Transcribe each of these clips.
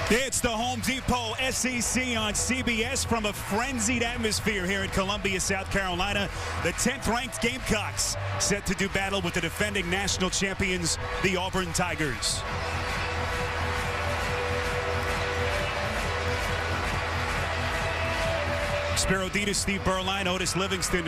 It's the Home Depot SEC on CBS from a frenzied atmosphere here in Columbia, South Carolina. The 10th-ranked Gamecocks set to do battle with the defending national champions, the Auburn Tigers. Spiro Dedes, Steve Berline, Otis Livingston,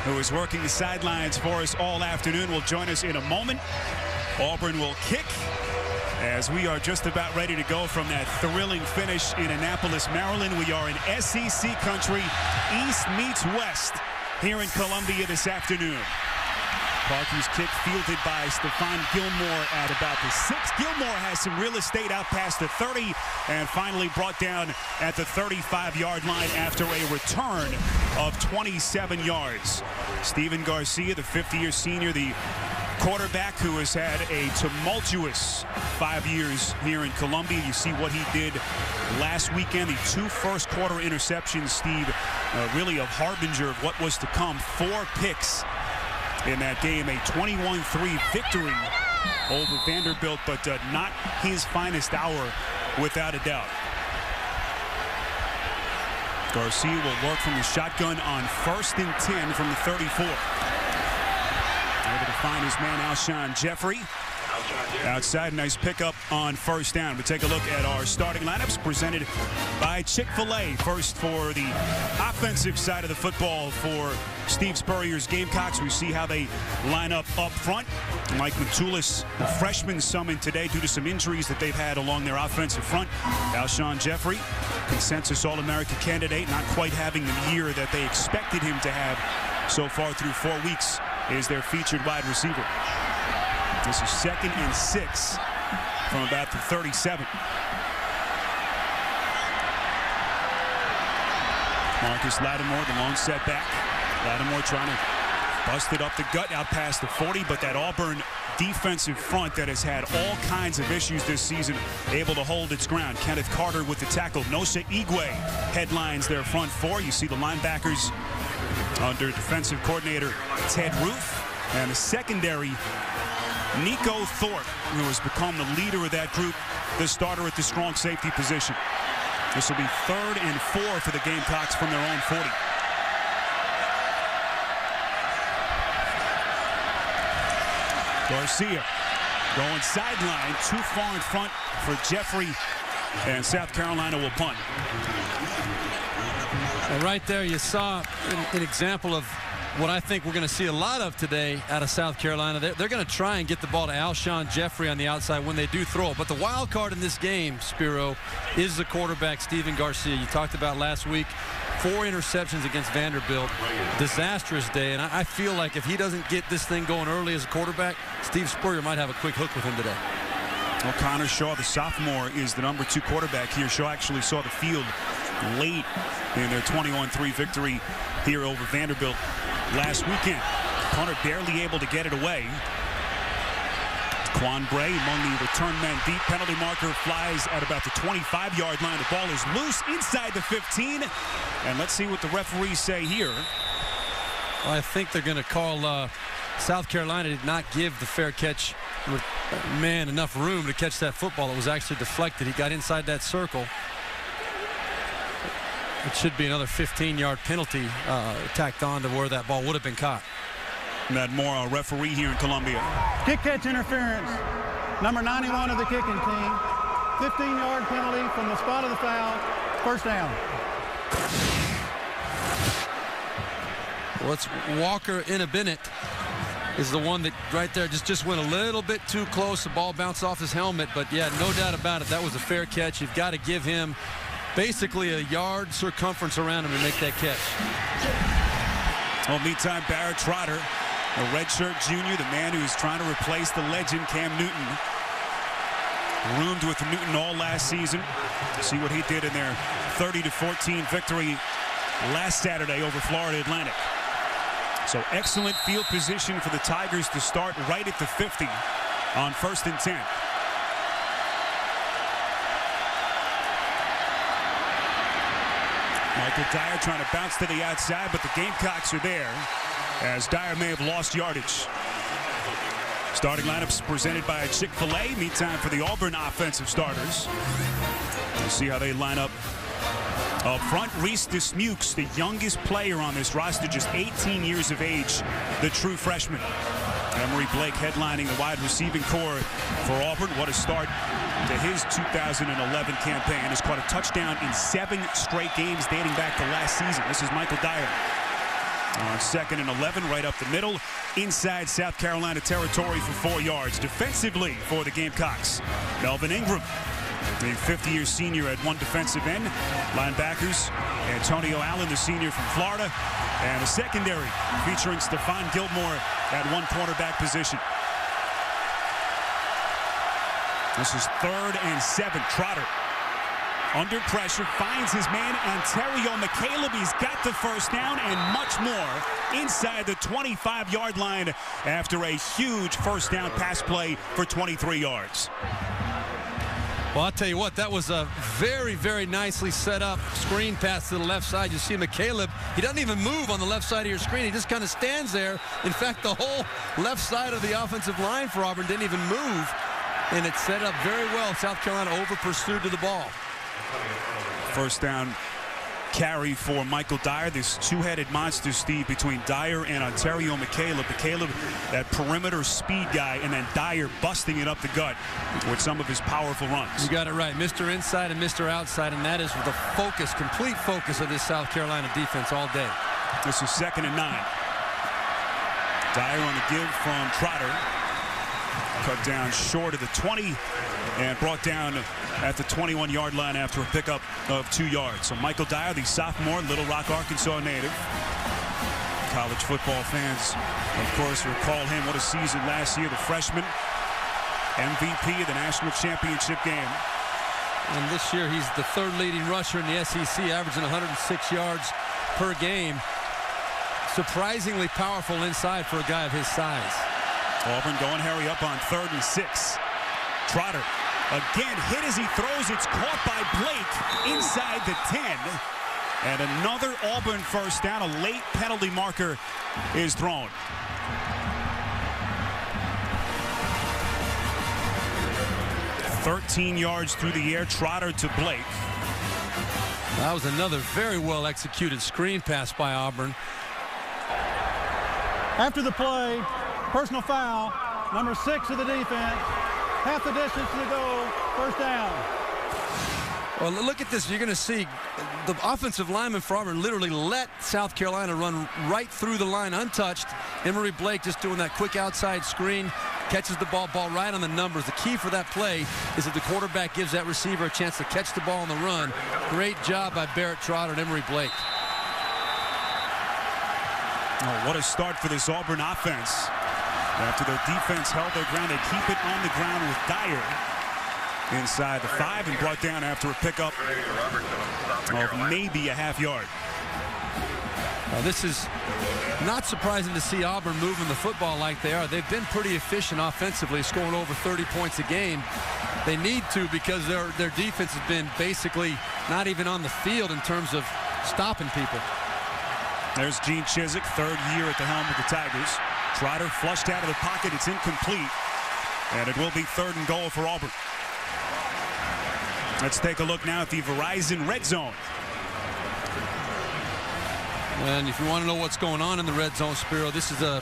who is working the sidelines for us all afternoon, will join us in a moment. Auburn will kick as we are just about ready to go from that thrilling finish in Annapolis, Maryland. We are in SEC country. East meets West here in Columbia this afternoon. Parkey's kick fielded by Stephon Gilmore at about the 6. Gilmore has some real estate out past the 30 and finally brought down at the 35-yard line after a return of 27 yards. Stephen Garcia, the 50-year senior, the quarterback who has had a tumultuous 5 years here in Columbia. You see what he did last weekend. The 2 first-quarter interceptions, Steve, really a harbinger of what was to come. 4 picks in that game, a 21-3 victory over Vanderbilt, but not his finest hour without a doubt. Garcia will work from the shotgun on 1st and 10 from the 34. Able to find his man Alshon Jeffrey outside. Nice pickup on 1st down. We take a look at our starting lineups presented by Chick-fil-A. First for the offensive side of the football for Steve Spurrier's Gamecocks. We see how they line up front. Mike Matulis, the freshman, summoned today due to some injuries that they've had along their offensive front. Alshon Jeffrey, consensus All-American candidate, not quite having the year that they expected him to have so far through 4 weeks, is their featured wide receiver. This is 2nd and 6 from about the 37. Marcus Lattimore, the lone setback. Lattimore trying to bust it up the gut out past the 40, but that Auburn defensive front that has had all kinds of issues this season, able to hold its ground. Kenneth Carter with the tackle. Nosa Igwe headlines their front 4. You see the linebackers under defensive coordinator Ted Roof, and the secondary, Nico Thorpe, who has become the leader of that group, the starter at the strong safety position. This will be 3rd and 4 for the Gamecocks from their own 40. Garcia going sideline, too far in front for Jeffrey, and South Carolina will punt. And right there you saw an example of what I think we're going to see a lot of today out of South Carolina. They're going to try and get the ball to Alshon Jeffrey on the outside when they do throw it. But the wild card in this game, Spiro, is the quarterback, Stephen Garcia. You talked about last week, 4 interceptions against Vanderbilt. Disastrous day. And I feel like if he doesn't get this thing going early as a quarterback, Steve Spurrier might have a quick hook with him today. Well, Connor Shaw, the sophomore, is the number 2 quarterback here. Shaw actually saw the field late in their 21-3 victory here over Vanderbilt last weekend. Punter barely able to get it away. Quan Bray among the return men deep. Penalty marker flies at about the 25-yard line. The ball is loose inside the 15. And let's see what the referees say here. Well, I think they're going to call South Carolina did not give the fair catch man enough room to catch that football. It was actually deflected. He got inside that circle. It should be another 15-yard penalty tacked on to where that ball would have been caught. Matt Moore, our referee here in Columbia. Kick catch interference. Number 91 of the kicking team. 15-yard penalty from the spot of the foul. 1st down. Well, it's Walker Bennett is the one that right there just went a little bit too close. The ball bounced off his helmet, but yeah, no doubt about it. That was a fair catch. You've got to give him basically a yard circumference around him to make that catch. Well, meantime, Barrett Trotter, a redshirt junior, the man who's trying to replace the legend Cam Newton, roomed with Newton all last season. See what he did in their 30-14 victory last Saturday over Florida Atlantic. So excellent field position for the Tigers to start right at the 50 on 1st and 10. Michael Dyer trying to bounce to the outside, but the Gamecocks are there as Dyer may have lost yardage. Starting lineups presented by Chick-fil-A. Meantime for the Auburn offensive starters. We'll see how they line up. Up front, Reese Dismukes, the youngest player on this roster, just 18 years of age, the true freshman. Emory Blake headlining the wide receiving core for Auburn. What a start to his 2011 campaign. Has caught a touchdown in 7 straight games dating back to last season. This is Michael Dyer on 2nd and 11, right up the middle, inside South Carolina territory for 4 yards. Defensively for the Gamecocks, Melvin Ingram, the 50-year senior at one defensive end. Linebackers, Antonio Allen, the senior from Florida. And a secondary featuring Stephon Gilmore at one cornerback position. This is 3rd and 7. Trotter under pressure, finds his man, Ontario McCaleb. He's got the first down and much more inside the 25-yard line after a huge first down pass play for 23 yards. Well, I'll tell you what, that was a very, very nicely set up screen pass to the left side. You see McCaleb, he doesn't even move on the left side of your screen. He just kind of stands there. In fact, the whole left side of the offensive line for Auburn didn't even move. And it's set up very well. South Carolina over pursued to the ball. First down carry for Michael Dyer, this two-headed monster, Steve, between Dyer and Ontario McCaleb. McCaleb, that perimeter speed guy, and then Dyer busting it up the gut with some of his powerful runs. You got it right. Mr. Inside and Mr. Outside, and that is the focus, complete focus of this South Carolina defense all day. This is 2nd and 9. Dyer on the give from Trotter. Cut down short of the 20 and brought down at the 21-yard line after a pickup of 2 yards. So Michael Dyer, the sophomore, Little Rock, Arkansas native. College football fans, of course, recall him. What a season last year. The freshman, MVP of the national championship game. And this year he's the 3rd leading rusher in the SEC, averaging 106 yards per game. Surprisingly powerful inside for a guy of his size. Auburn going hurry up on 3rd and 6. Trotter again hit as he throws. It's caught by Blake inside the 10. And another Auburn first down. A late penalty marker is thrown. "13 yards through the air." Trotter to Blake. That was another very well executed screen pass by Auburn. After the play, personal foul, number 6 of the defense. Half the distance to the goal, first down. Well, look at this. You're going to see the offensive lineman for Auburn literally let South Carolina run right through the line untouched. Emory Blake just doing that quick outside screen, catches the ball right on the numbers. The key for that play is that the quarterback gives that receiver a chance to catch the ball on the run. Great job by Barrett Trotter and Emory Blake. Oh, what a start for this Auburn offense. After their defense held their ground, they keep it on the ground with Dyer inside the 5 and brought down after a pickup of maybe a half yard. This is not surprising to see Auburn moving the football like they are. They've been pretty efficient offensively, scoring over 30 points a game. They need to, because their defense has been basically not even on the field in terms of stopping people. There's Gene Chizik, 3rd year at the helm of the Tigers. Trotter flushed out of the pocket. It's incomplete. And it will be 3rd and goal for Auburn. Let's take a look now at the Verizon Red Zone. And if you want to know what's going on in the red zone, Spiro, this is a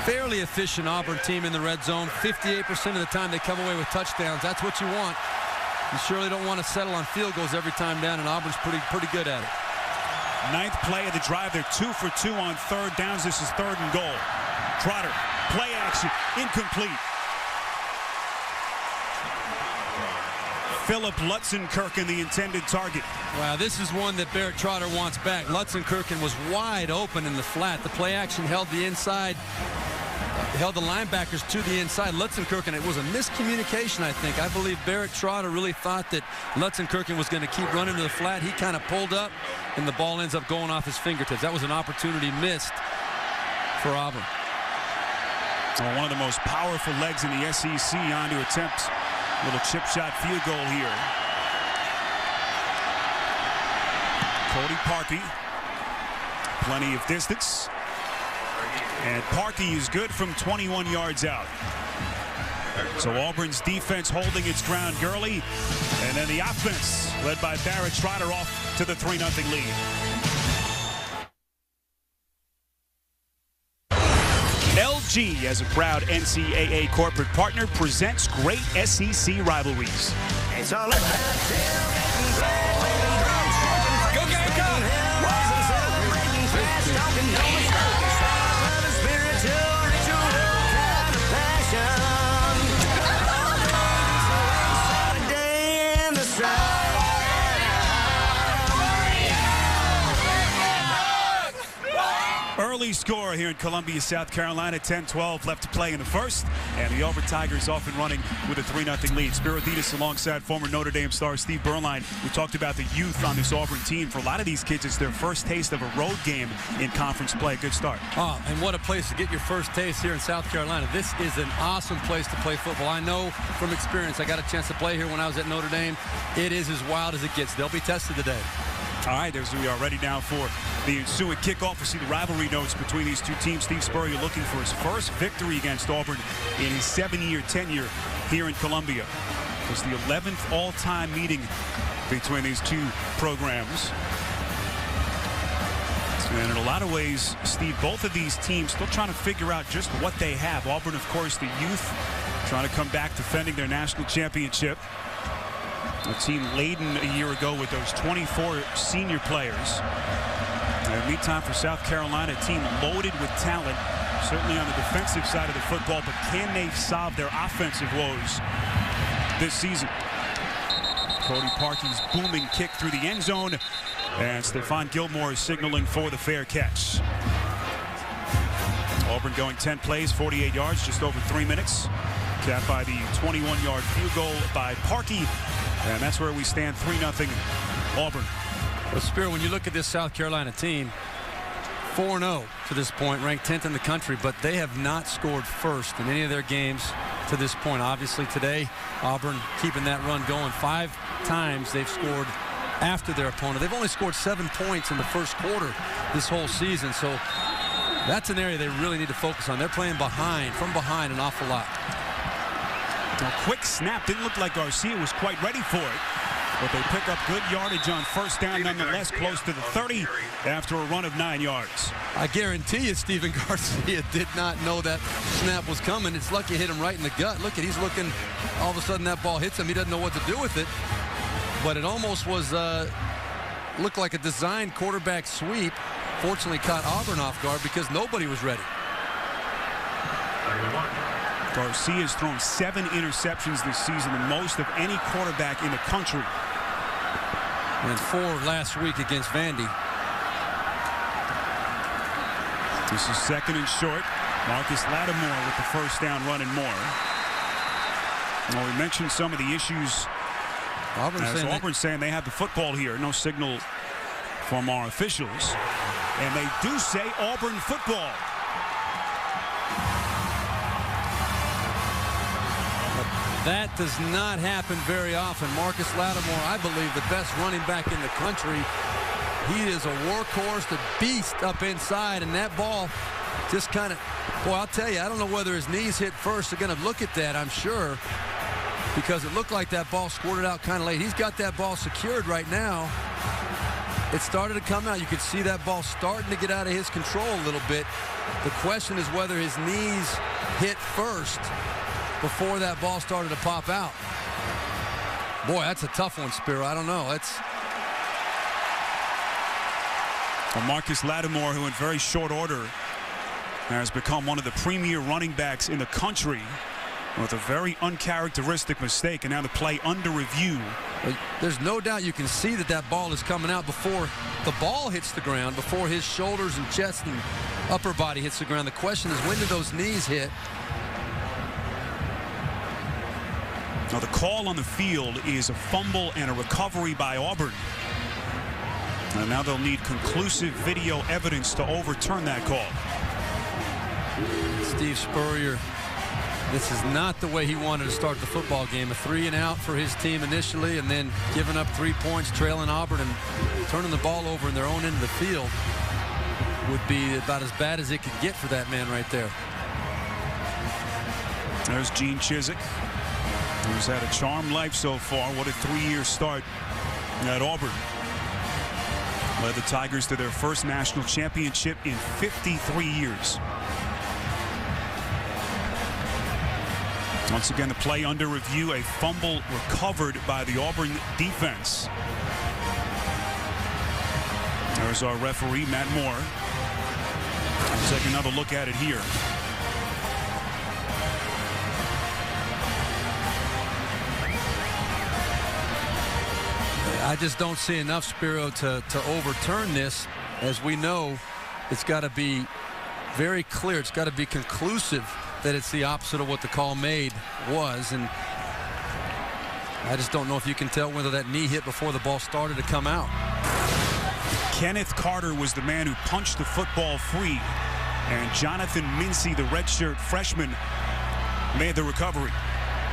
fairly efficient Auburn team in the red zone. 58% of the time they come away with touchdowns. That's what you want. You surely don't want to settle on field goals every time down, and Auburn's pretty good at it. 9th play of the drive. They're 2 for 2 on 3rd downs. This is 3rd and goal. Trotter, play action, incomplete. Philip Lutzenkirchen, the intended target. Wow, this is one that Barrett Trotter wants back. Lutzenkirchen was wide open in the flat. The play action held the inside, held the linebackers to the inside. Lutzenkirchen, it was a miscommunication, I think. I believe Barrett Trotter really thought that Lutzenkirchen was going to keep running to the flat. He kind of pulled up, and the ball ends up going off his fingertips. That was an opportunity missed for Auburn. One of the most powerful legs in the SEC on to attempt a little chip shot field goal here. Cody Parkey, plenty of distance. And Parkey is good from 21 yards out. So Auburn's defense holding its ground early, and then the offense, led by Barrett Trotter, off to the 3-0 lead. LG, as a proud NCAA corporate partner, presents great SEC rivalries. It's all about go, game, go! Early score here in Columbia, South Carolina. 10-12 left to play in the first, and the Auburn Tigers off and running with a 3-0 lead. Spiro Dedes alongside former Notre Dame star Steve Beuerlein. We talked about the youth on this Auburn team. For a lot of these kids, it's their first taste of a road game in conference play. Good start. Oh, and what a place to get your first taste here in South Carolina. This is an awesome place to play football. I know from experience. I got a chance to play here when I was at Notre Dame. It is as wild as it gets. They'll be tested today. All right, as we are ready now for the ensuing kickoff. We see the rivalry notes between these two teams. Steve Spurrier looking for his first victory against Auburn in his 7-year tenure here in Columbia. It was the 11th all-time meeting between these two programs. And in a lot of ways, Steve, both of these teams still trying to figure out just what they have. Auburn, of course, the youth, trying to come back defending their national championship. A team laden a year ago with those 24 senior players. And meantime, for South Carolina, a team loaded with talent, certainly on the defensive side of the football, but can they solve their offensive woes this season? Cody Parkey's booming kick through the end zone, and Stephon Gilmore is signaling for the fair catch. Auburn going 10 plays, 48 yards, just over 3 minutes. Capped by the 21-yard field goal by Parkey. And that's where we stand, 3-0 Auburn. Well, Spiro, when you look at this South Carolina team, 4-0 to this point, ranked 10th in the country, but they have not scored first in any of their games to this point. Obviously today, Auburn keeping that run going. 5 times they've scored after their opponent. They've only scored 7 points in the first quarter this whole season, so that's an area they really need to focus on. They're playing from behind an awful lot. A quick snap. Didn't look like Garcia was quite ready for it, but they pick up good yardage on first down nonetheless, close to the 30 after a run of 9 yards. I guarantee you Stephen Garcia did not know that snap was coming. It's lucky it hit him right in the gut. Look at, he's looking, all of a sudden that ball hits him. He doesn't know what to do with it, but it almost was looked like a designed quarterback sweep. Fortunately caught Auburn off guard because nobody was ready. Garcia's thrown 7 interceptions this season, the most of any quarterback in the country. And 4 last week against Vandy. This is second and short. Marcus Lattimore with the first down run and more. Well, we mentioned some of the issues. Auburn's saying they have the football here. No signal from our officials. And they do say Auburn football. That does not happen very often. Marcus Lattimore, I believe, the best running back in the country. He is a workhorse, a beast up inside, and that ball just kind of, boy, I'll tell you, I don't know whether his knees hit first. They're going to look at that, I'm sure, because it looked like that ball squirted out kind of late. He's got that ball secured right now. It started to come out. You could see that ball starting to get out of his control a little bit. The question is whether his knees hit first before that ball started to pop out. Boy, that's a tough one, Spiro. I don't know. Well, Marcus Lattimore, who in very short order has become one of the premier running backs in the country, with a very uncharacteristic mistake, and now the play under review. There's no doubt you can see that that ball is coming out before the ball hits the ground, before his shoulders and chest and upper body hits the ground. The question is, when did those knees hit? Now the call on the field is a fumble and a recovery by Auburn. And now they'll need conclusive video evidence to overturn that call. Steve Spurrier, this is not the way he wanted to start the football game. A 3-and-out for his team initially, and then giving up 3 points, trailing Auburn, and turning the ball over in their own end of the field would be about as bad as it could get for that man right there. There's Gene Chizik, who's had a charmed life so far. What a 3-year start at Auburn. Led the Tigers to their first national championship in 53 years. Once again, the play under review, a fumble recovered by the Auburn defense. There's our referee, Matt Moore. We'll take another look at it here. I just don't see enough, Spiro, to overturn this. As we know, it's got to be very clear. It's got to be conclusive that it's the opposite of what the call made was. And I just don't know if you can tell whether that knee hit before the ball started to come out. Kenneth Carter was the man who punched the football free. And Jonathan Mincy, the redshirt freshman, made the recovery.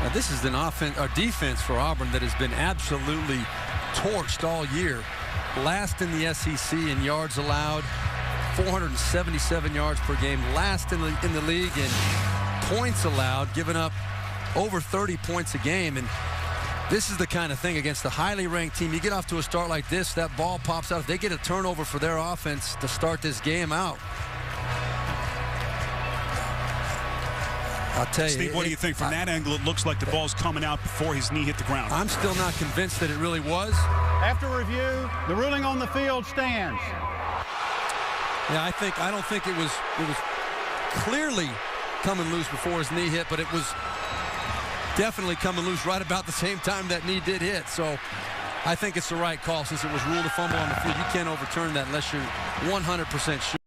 Now, this is an defense for Auburn that has been absolutely torched all year. Last in the SEC in yards allowed, 477 yards per game. Last in the league in points allowed, giving up over 30 points a game. And this is the kind of thing against a highly ranked team. You get off to a start like this, that ball pops out. If they get a turnover for their offense to start this game out, I'll tell you. Steve, what do you think? From that angle, it looks like the ball's coming out before his knee hit the ground. I'm still not convinced that it really was. After review, the ruling on the field stands. Yeah, I don't think it was clearly coming loose before his knee hit, but it was definitely coming loose right about the same time that knee did hit. So I think it's the right call since it was ruled a fumble on the field. You can't overturn that unless you're 100% sure.